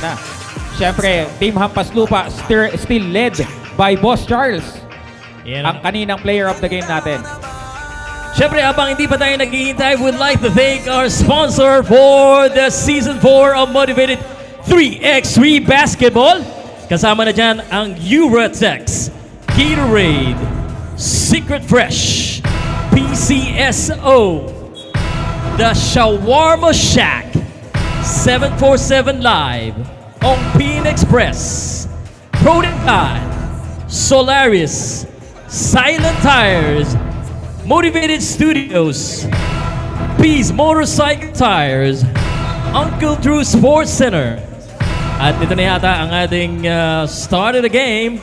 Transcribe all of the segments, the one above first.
na. Siyempre, Team Hampas Lupa still led by Boss Charles. Yan. Ang kaninang player of the game natin. Siyempre, habang hindi pa tayo naghihintay, we'd like to thank our sponsor for the Season 4 of Motivated 3x3 Basketball. Kasama na dyan ang Uratex, Gatorade, Secret Fresh, PCSO, The Shawarma Shack, 747 Live, Ongpin Express, Protein God, Solaris, Silent Tires, Motivated Studios, Peace Motorcycle Tires, Uncle Drew Sports Center. At ito na yata ang ating start of the game.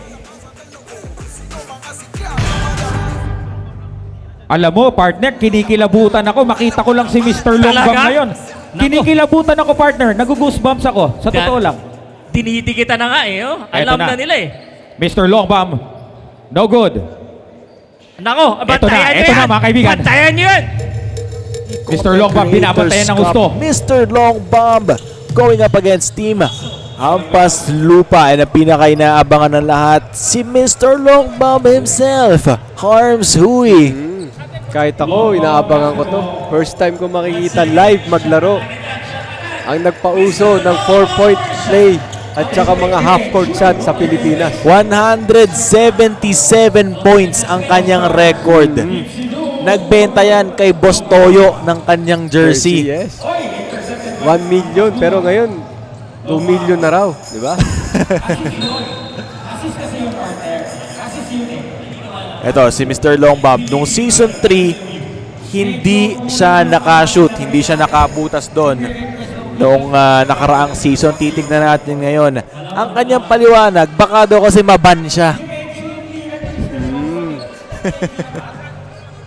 Alam mo, partner, kinikilabutan ako. Makita ko lang si Mr. Longbam Talaga? ngayon. Nako. Kinikilabutan ako, partner. Nag-goosebumps ako. Sa totoo lang. Dinidikita na nga eh. Oh. Eto Alam na nila eh. Mr. Longbam, no good. Nako, Eto na, mga kaibigan. Bantayan nyo yan! Mr. Longbam, binabantayan ng gusto. Mr. Longbam going up against Team Hampas Lupa. And ang pinaka-inaabangan ng lahat, si Mr. Longbam himself, Harms Hui. Kahit ako, inaabangan ko to. First time ko makikita live maglaro. Ang nagpauso ng 4-point play at saka mga half-court shot sa Pilipinas. 177 points ang kanyang record. Nagbenta yan kay Boss Toyo ng kanyang jersey. Yes. 1 million, pero ngayon, 2 million na raw. Di ba? Ito, si Mr. Longbam. Nung season 3, hindi siya nakashoot, hindi siya nakabutas doon. Noong nakaraang season, titignan natin ngayon. Ang kanyang paliwanag, baka daw kasi maban siya.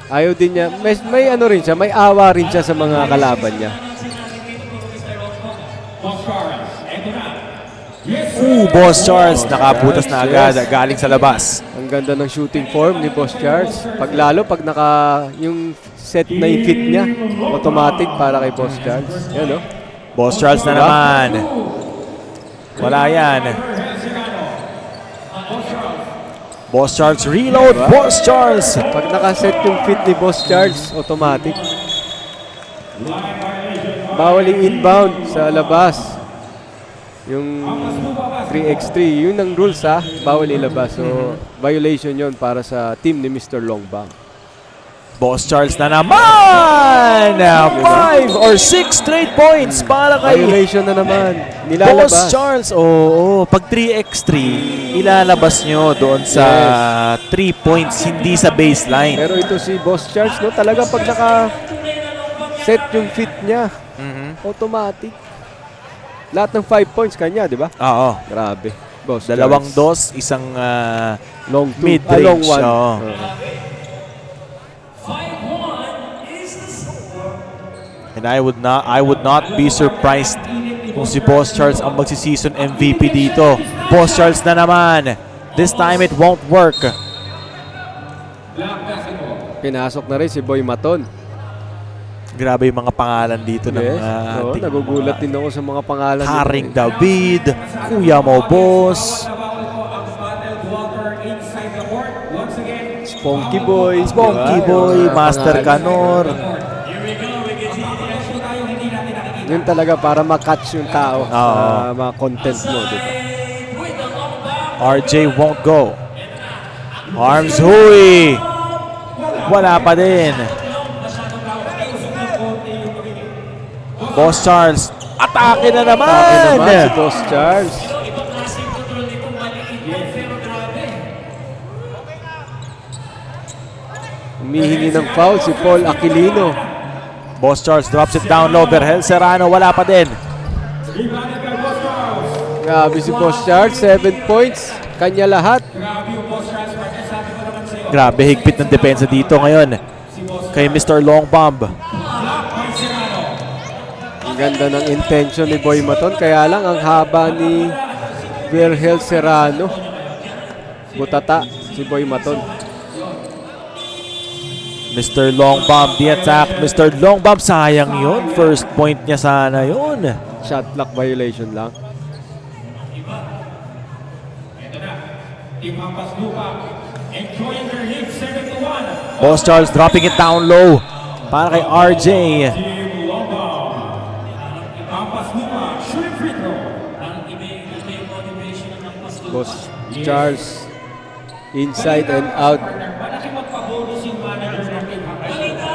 Ayaw din niya. May ano rin siya, may awa rin siya sa mga kalaban niya. Boss Charles, nakabutas na agad, galing sa labas. Ang ganda ng shooting form ni Boss Charles. Pag yung set na yung fit niya, automatic para kay Boss Charles. Yan, no? Boss Charles na naman. Wala yan. Boss Charles reload. Boss Charles. Pag nakaset yung fit ni Boss Charles, automatic. Bawal yung inbound sa labas. Yung 3x3, yun ang rules ha. Bawal ilabas. So, violation yon para sa team ni Mr. Longbam. Boss Charles na naman! 5 or 6 straight points para kay Violation na naman. Nilalabas. Boss Charles. Oo, pag 3x3, ilalabas nyo doon sa 3 points, hindi sa baseline. Pero ito si Boss Charles, no, talaga pag naka-set yung fit niya, automatic. Lahat ng 5 points kanya, di ba? Oo. Grabe. Boss Dalawang Charles. dos, isang Long two. mid-range. Long one. Oo. And I would not be surprised kung si Boss Charles ang magsi-season MVP dito. Boss Charles na naman. This time it won't work. Pinasok na rin si Boy Maton. Grabe yung mga pangalan dito ng Yes. ating Nagugulat din ako sa mga pangalan. Haring nito. David, Kuya Mo Boss, Spunky Boy. Spunky diba? Boy, Yung mga Master pangalan. Canor. Yun talaga para makatch yung tao sa mga content mo, di ba? RJ won't go. Arms Hui. Wala pa din. Boss Charles, atake na naman. Atake naman si Boss Charles. Humihingi ng foul si Paul Aquilino. Boss Charles drops it down low. Vergel Serrano, wala pa din. Grabe si Boss Charles, 7 points. Kanya lahat. Grabe, higpit ng depensa dito ngayon kay Mr. Longbam. Ang ganda ng intention ni Boy Maton. Kaya lang ang haba ni Vergel Serrano. Butata si Boy Maton. Mr. Longbam, the attack. Mr. Longbam, sayang yun. First point niya sana yun. Shot clock violation lang. Team Hampas Lupa enjoying their lead 7-1. Boss Charles dropping it down low para kay RJ. Team Longbow. Hampas Lupa shooting free throw. Boss Charles, inside and out. Malaki magpabonus yung manager ng Team Hampas Lupa.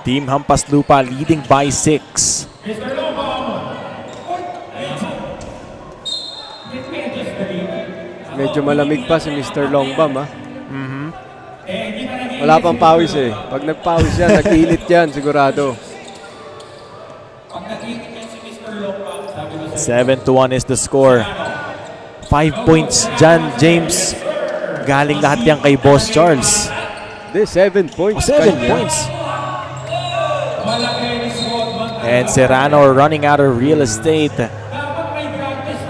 Team Hampas Lupa leading by 6. Mr. Longbow. Medyo malamig pa si Mr. Longbam, ha? Wala pang pawis eh. Pag nagpawis yan, nag-init yan, sigurado. 7-1 is the score. 5 points dyan, James. Galing lahat yan kay Boss Charles. Hindi, 7 points. 7 kanya. points. And Serrano running out of real estate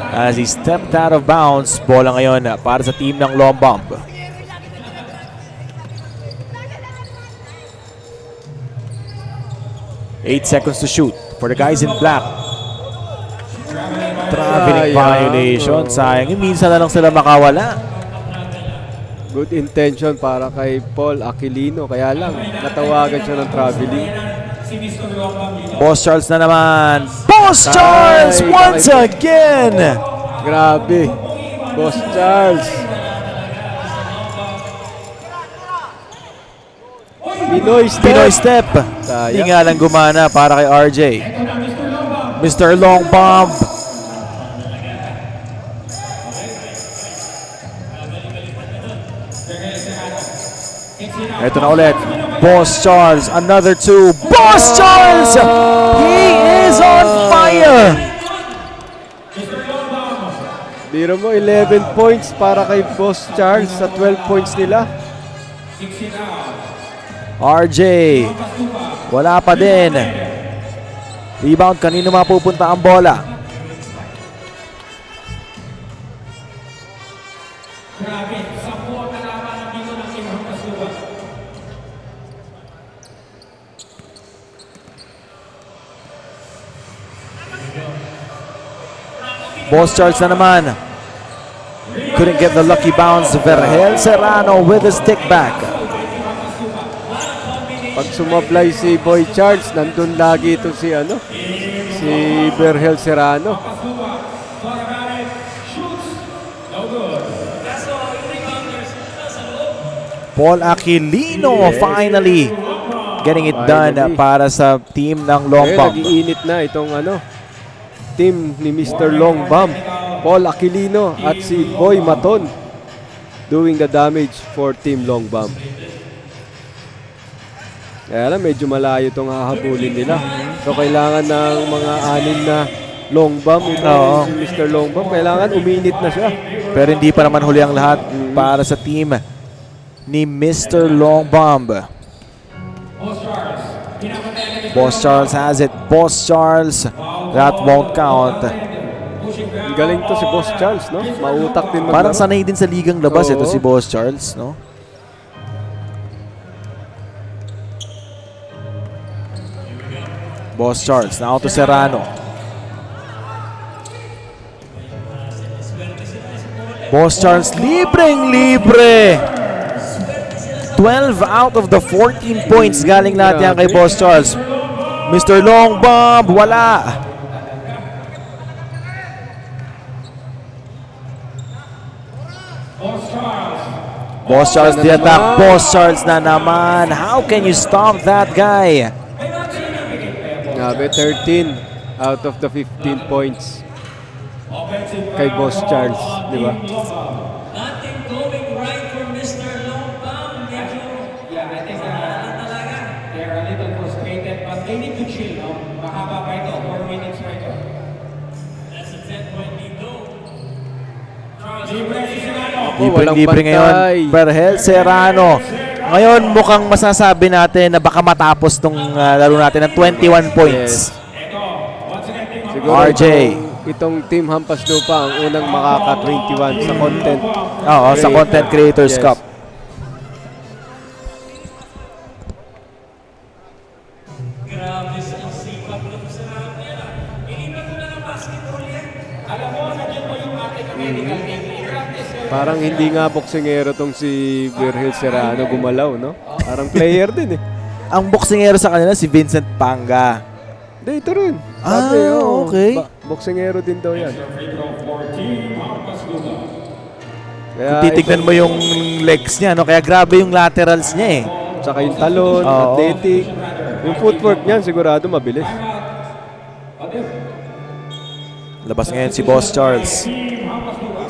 as he stepped out of bounds. Bola ngayon para sa team ng Lombomb. Eight seconds to shoot for the guys in black. Traveling Sayang. violation. Sayang. Minsan na lang sila makawala. Good intention para kay Paul Aquilino. Kaya lang, natawagan siya ng traveling. Boss Charles na naman. Boss Charles Ay, once again. Grabe. Boss Charles. Pinoy step. Pinoy step. Sayang. Hindi nga lang gumana para kay RJ. Mr. Long Bomb. Ito na ulit. Boss Charles. Another 2. Boss Charles! He is on fire! Biro mo, 11 points para kay Boss Charles sa 12 points nila. RJ. Wala pa din. Rebound. Kanino mapupunta ang bola? Grabe, 10 ang nalaman dito ng Team Hampas Lupa. Boss Charles na naman. Couldn't get the lucky bounce. Vergel Serrano with a stick back. Pag sumablay si Boy Charles, nandun lagi ito si si Vergel Serrano. Paul Aquilino finally getting it done Finally. para sa team ng Ngayon, Lombomb. nag-iinit na itong team ni Mr. Longbam. Paul Aquilino at si Boy Maton doing the damage for Team Longbam. Kaya lang, medyo malayo itong hahabulin nila. So, kailangan ng mga anin na Longbam. Oo. Si Mr. Longbam, kailangan uminit na siya. Pero hindi pa naman huli ang lahat para sa team ni Mr. Longbomb. Boss Charles has it. Boss Charles. That won't count. Ang galing to si Boss Charles, no? Mautak din Parang maglaro. sanay din sa ligang labas Oo. ito si Boss Charles, no? Boss Charles, now to Serrano. Boss Charles, libreng-libre! 12 out of the 14 points galing lahat yan kay Boss Charles. Mr. Long Bomb, wala! Boss Charles the attack. Boss Charles na naman. How can you stop that guy? Grabe, 13 out of the 15 points kay Boss Charles, di ba? Nothing going right for Mr. Longbam. Medyo Yeah, I think they're a little frustrated, but they need to chill, no? Mahaba pa ito, 4 minutes pa ito. that's a 10-point lead though. Libre si Serrano. Walang Libre ngayon. pantay. Vergel Serrano. Ngayon mukhang masasabi natin na baka matapos tong laro natin ng 21 points. Siguro RJ. itong Team Hampas Lupa ang unang makaka-21 sa content. Oo, sa Content Creators Yes. Cup. medical team. I-practice yun. Parang hindi nga boksingero tong si Virgil Serrano gumalaw, no? Parang player din eh. Ang boksingero sa kanila si Vincent Panga. Hindi, ito rin. Ah, oo, okay. Boksingero din daw yan. Free throw for Team Hampas Lupa. Kaya Kung titignan mo yung legs niya, no? Kaya grabe yung laterals niya eh. Tsaka yung talon, Oo. athletic. Yung footwork niyan sigurado mabilis. Labas ngayon si Boss Charles. Team Hampas Lupa.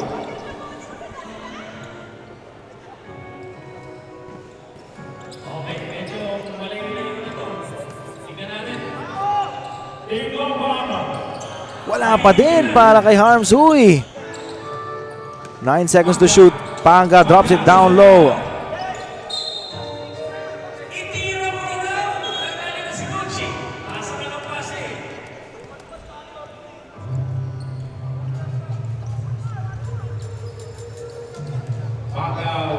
Wala pa din para kay Harms Huy. 9 seconds to shoot. Panga drops it down low. Pagaw.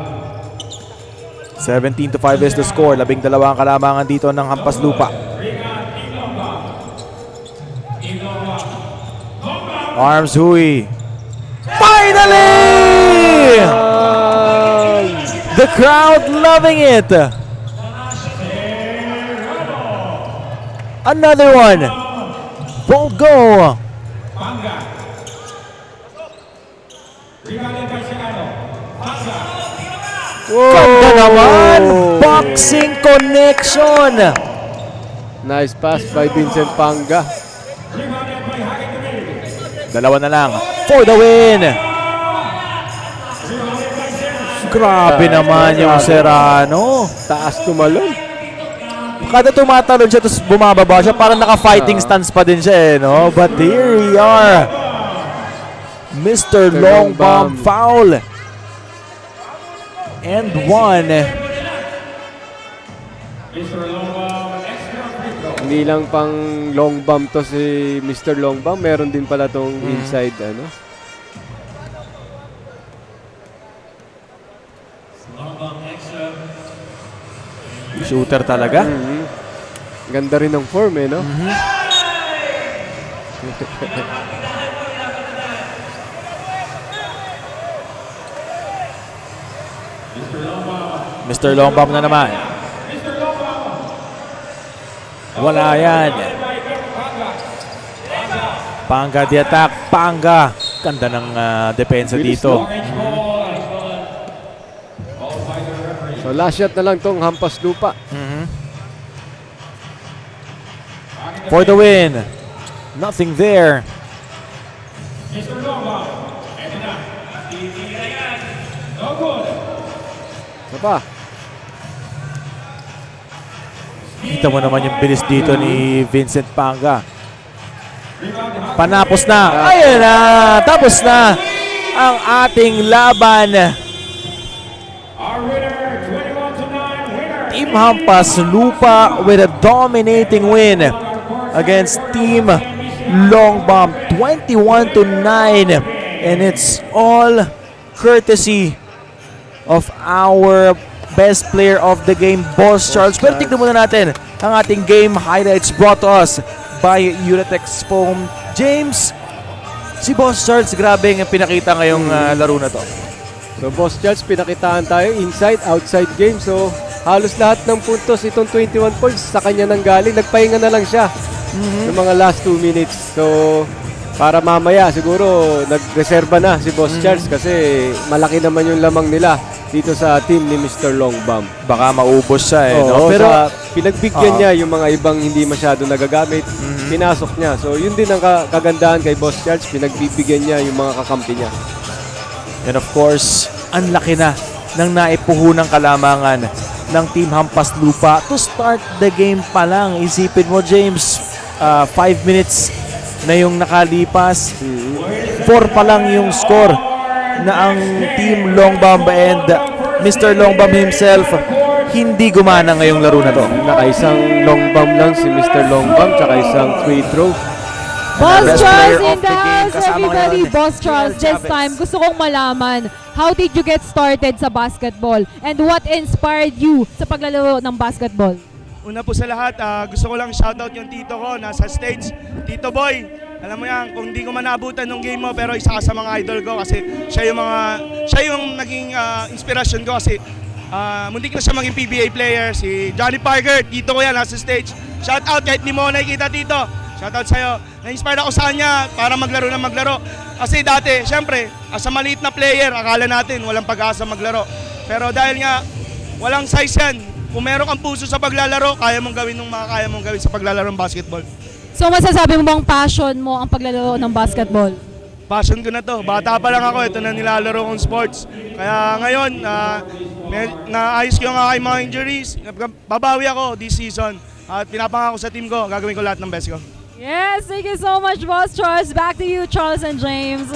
17-5 is the score. 12 ang kalamangan dito ng Hampas Lupa. Arms Huy. Finally! The crowd loving it. Another one. Won't go. Panga. Rebounded by Serrano. Panga. Ganda naman. Boxing connection. Nice pass by Vincent Panga. Rebounded by Hagen. Dalawa na lang. For the win. Grabe naman yung Serrano. Taas tumalon. Kada tumatalon siya tapos bumababa siya, parang naka-fighting stance pa din siya eh, no? But here we are. Mr. Long Bomb foul. And one. Mr. Lomba, extra free throw. Hindi lang pang long bomb to si Mr. Long Bomb. Meron din pala tong inside, ano? Shooter talaga. Ganda rin ng form eh, no? Mr. Long Bomb na naman. Wala yan. Panga di attack. Panga. Ganda ng depensa dito. So last shot na lang tong Hampas Lupa. For the win. Nothing there. Mr. Lomba. Ito na. Titira yan. No good. Ano pa? Kita mo naman yung bilis dito ni Vincent Panga. Panapos na. Ayun na. Tapos na ang ating laban. Our winner, 21-9 winner. Team Hampas Lupa with a dominating win against Team Long Bomb 21-9, and it's all courtesy of our best player of the game, Boss Charles. Pero tignan muna natin ang ating game highlights brought to us by Uratex Foam. James, si Boss Charles, grabe ang pinakita ngayong laro na to. So Boss Charles, pinakitaan tayo inside, outside game. So halos lahat ng puntos itong 21 points sa kanya nang galing. Nagpahinga na lang siya ng mga last 2 minutes. So para mamaya siguro nagreserba na si Boss Charles kasi malaki naman yung lamang nila dito sa team ni Mr. Long Bomb. Baka maubos siya eh. Oo, No? pero Pero pinagbigyan niya yung mga ibang hindi masyado nagagamit. Pinasok niya. So yun din ang kagandahan kay Boss Charles. Pinagbibigyan niya yung mga kakampi niya. and of course, ang laki na ng naipuhunang kalamangan ng Team Hampas Lupa to start the game pa lang. Isipin mo, James, 5 minutes na yung nakalipas. 4 pa lang yung score na ang Team Long Bomb and Mr. Long Bomb himself hindi gumana ngayong laro na to. Nakaisang long bomb lang si Mr. Long Bomb tsaka isang free throw. Boss Best Charles player in of the the game. house, Kasama everybody. ngayon, Boss Charles, Joel this Chavez. time, gusto kong malaman, how did you get started sa basketball? And what inspired you sa paglalaro ng basketball? Una po sa lahat, gusto ko lang shoutout yung tito ko, nasa stage. Tito Boy, Alam mo yan, kung hindi ko man naabutan ng game mo, pero isa ka sa mga idol ko kasi siya yung naging inspirasyon ko kasi muntik na siya maging PBA player. Si Johnny Parker, dito ko yan, nasa stage. Shout out kahit di mo nakikita dito. Shout out sa'yo. Na-inspire ako sa kanya para maglaro na maglaro. Kasi dati, syempre, as a maliit na player, akala natin walang pag-asa maglaro. Pero dahil nga, walang size yan. Kung meron kang puso sa paglalaro, kaya mong gawin ng mga kaya mong gawin sa paglalaro ng basketball. So masasabi mo bang passion mo ang paglalaro ng basketball? Passion ko na to. Bata pa lang ako, ito na nilalaro kong sports. Kaya ngayon, naayos ko yung aking mga injuries. Babawi ako this season. At pinapangako sa team ko, gagawin ko lahat ng best ko. Yes, thank you so much, Boss Charles. Back to you, Charles and James.